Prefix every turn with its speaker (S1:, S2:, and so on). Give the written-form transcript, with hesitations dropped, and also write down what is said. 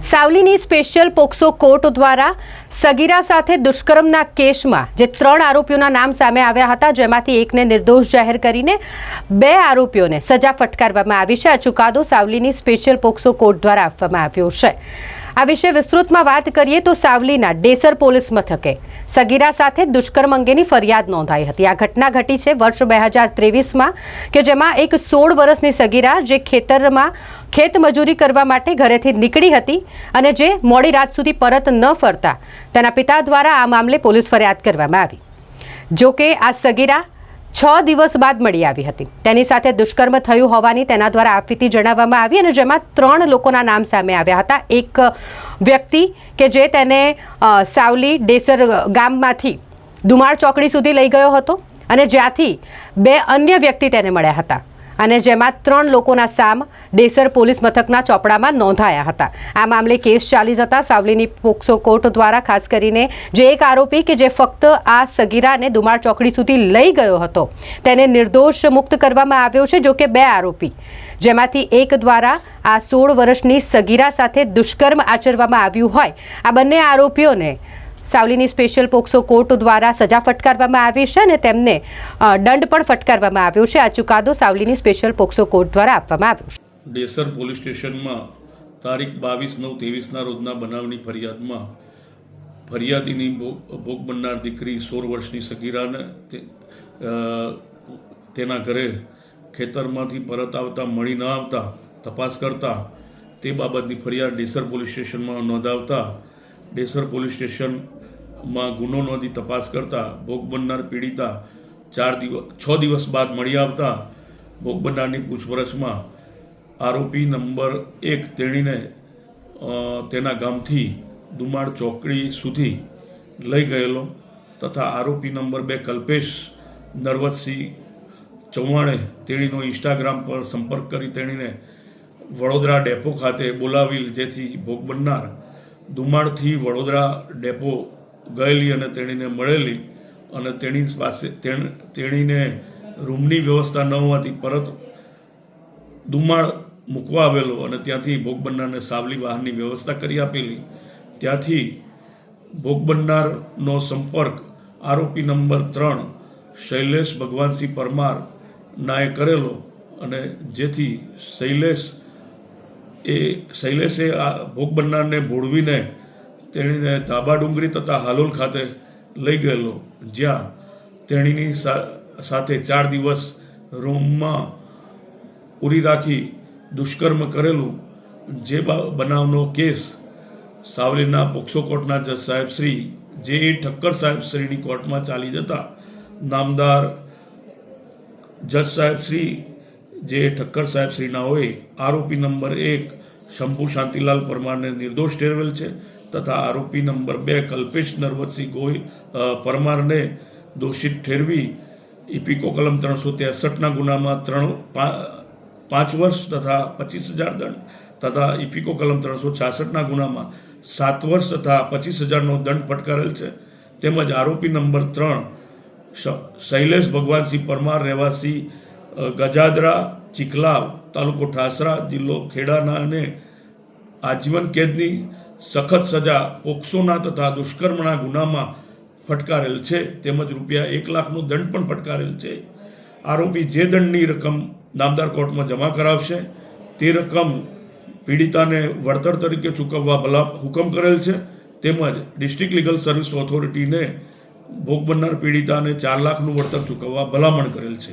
S1: સાવલીની special POCSO court દ્વારા સગીરા સાથે દુષ્કર્મના કેસમાં જે 3 આરોપીઓના નામ સામે આવ્યા હતા, જેમાંથી એકને નિર્દોષ જાહેર કરીને 2 આરોપીઓને સજા ફટકારવામાં આવી છે. આ ચુકાદો સાવલીની સ્પેશિયલ પોક્સો કોર્ટ દ્વારા આપવામાં આવ્યો છે. આ વિશે વિસ્તૃતમાં વાત કરીએ તો સાવલીના ડેસર પોલીસ મથકે સગીરા સાથે દુષ્કર્મ અંગેની ફરિયાદ નોંધાઈ હતી. આ ઘટના ઘટી છે વર્ષ 2023માં કે જેમાં એક 16 વર્ષની સગીરા જે ખેતરમાં ખેતમજૂરી કરવા માટે ઘરેથી નીકળી હતી અને જે મોડી રાત સુધી પરત ન ફરતા તેના પિતા દ્વારા આ મામલે પોલીસ ફરિયાદ કરવામાં આવી. જો કે આ સગીરા 6 દિવસ બાદ મળી આવી હતી. તેની સાથે દુષ્કર્મ થયું હોવાની તેના દ્વારા આપવીતી જણાવવામાં આવી અને જેમાં 3 લોકોના નામ સામે આવ્યા હતા. એક વ્યક્તિ કે જે તેને સાવલી ડેસર ગામમાંથી દુમાળ ચોકડી સુધી લઈ ગયો હતો અને જ્યાંથી 2 અન્ય વ્યક્તિ તેને મળ્યા હતા અને જેમાં 3 લોકોના સામ ડેસર પોલીસ મથકના ચોપડામાં નોંધાયા હતા. આ મામલે કેસ ચાલી જતા સાવલીની પોક્સો કોર્ટ દ્વારા ખાસ કરીને જે એક આરોપી કે જે ફક્ત આ સગીરાને દુમાળ ચોકડી સુધી લઈ ગયો હતો તેને નિર્દોષ મુક્ત કરવામાં આવ્યો છે. જો કે 2 આરોપી જેમાંથી એક દ્વારા આ 16 વર્ષની સગીરા સાથે દુષ્કર્મ આચરવામાં આવ્યું હોય, આ બંને આરોપીઓને સાવલીની સ્પેશિયલ પોક્સો કોર્ટ દ્વારા સજા ફટકારવામાં આવી છે અને તેમને દંડ પણ ફટકારવામાં આવ્યો છે. આ ચુકાદો સાવલીની સ્પેશિયલ પોક્સો કોર્ટ દ્વારા આપવામાં આવ્યો છે.
S2: ડેસર પોલીસ સ્ટેશનમાં તારીખ 22/9/23ના રોજના બનાવની ફરિયાદમાં ફરિયાદીની ભોગ બનનાર દીકરી 16 વર્ષની સગીરાને તેના ઘરે ખેતરમાંથી પરત આવતા મળી ન આવતા તપાસ કરતા તે બાબતની ફરિયાદ ડેસર પોલીસ સ્ટેશનમાં નોંધાવતા ડેસર પોલીસ સ્ટેશનમાં ગુનો નોંધી તપાસ કરતા ભોગ બનનાર પીડિતા 6 દિવસ બાદ મળી આવતા ભોગ બનનારની પૂછપરછમાં આરોપી નંબર 1 તેણીને તેના ગામથી દુમાળ ચોકડી સુધી લઈ ગયેલો તથા આરોપી નંબર 2 કલ્પેશ નરવતસિંહ ચૌહાણે તેણીનો ઇન્સ્ટાગ્રામ પર સંપર્ક કરી તેણીને વડોદરા ડેપો ખાતે બોલાવી, જેથી ભોગ બનનાર દુમાળથી વડોદરા ડેપો ગયેલી અને તેણીને મળેલી અને તેણી પાસે તેણીને રૂમની વ્યવસ્થા ન હોવાથી પરત દુમાળ મૂકવા આવેલો અને ત્યાંથી ભોગ બનનારને સાવલી વાહનની વ્યવસ્થા કરી આપેલી. ત્યાંથી ભોગ બનનારનો સંપર્ક આરોપી નંબર 3 શૈલેષ ભગવાનસિંહ પરમાર નાએ કરેલો અને જેથી શૈલેષે આ ભોગ બનનારને ભોળવીને તેણીને ધાબા ડુંગરી તથા હાલોલ ખાતે લઈ ગયેલો, જ્યાં તેણીની સાથે 4 દિવસ રૂમમાં પૂરી રાખી દુષ્કર્મ કરેલું. જે બનાવનો કેસ સાવલીના પોક્સો કોર્ટના જજ સાહેબ શ્રી જે ઠક્કર સાહેબ શ્રીની કોર્ટમાં ચાલી જતા નામદાર જજ સાહેબ શ્રી જે ઠક્કર સાહેબ શ્રીના હોય આરોપી નંબર 1 શંભુ શાંતિલાલ પરમારને નિર્દોષ ઠેરવેલ છે તથા આરોપી નંબર 2 કલ્પેશ નરવતસિંહ પરમારને દોષિત ઠેરવી ઇપીકો કલમ 363ના ગુનામાં 5 વર્ષ તથા 25,000 દંડ તથા ઇપીકો કલમ 366ના ગુનામાં 7 વર્ષ તથા 25,000નો દંડ ફટકારેલ છે. તેમજ આરોપી નંબર 3 શૈલેષ ભગવાનસિંહ પરમાર રહેવાસી ગજાદરા ચીખલાવ તાલુકો ઠાસરા જિલ્લો ખેડાના અને આજીવન કેદની સખત સજા પોક્સોના તથા દુષ્કર્મના ગુનામાં ફટકારેલ છે. તેમજ રૂપિયા 1 લાખનો દંડ પણ ફટકારેલ છે. આરોપી જે દંડની રકમ નામદાર કોર્ટમાં જમા કરાવશે તે રકમ પીડિતાને વળતર તરીકે ચૂકવવા હુકમ કરેલ છે. તેમજ ડિસ્ટ્રિક્ટ લીગલ સર્વિસ ઓથોરિટીને ભોગ બનનાર પીડિતાને 4 લાખનું વળતર ચૂકવવા ભલામણ કરેલ છે.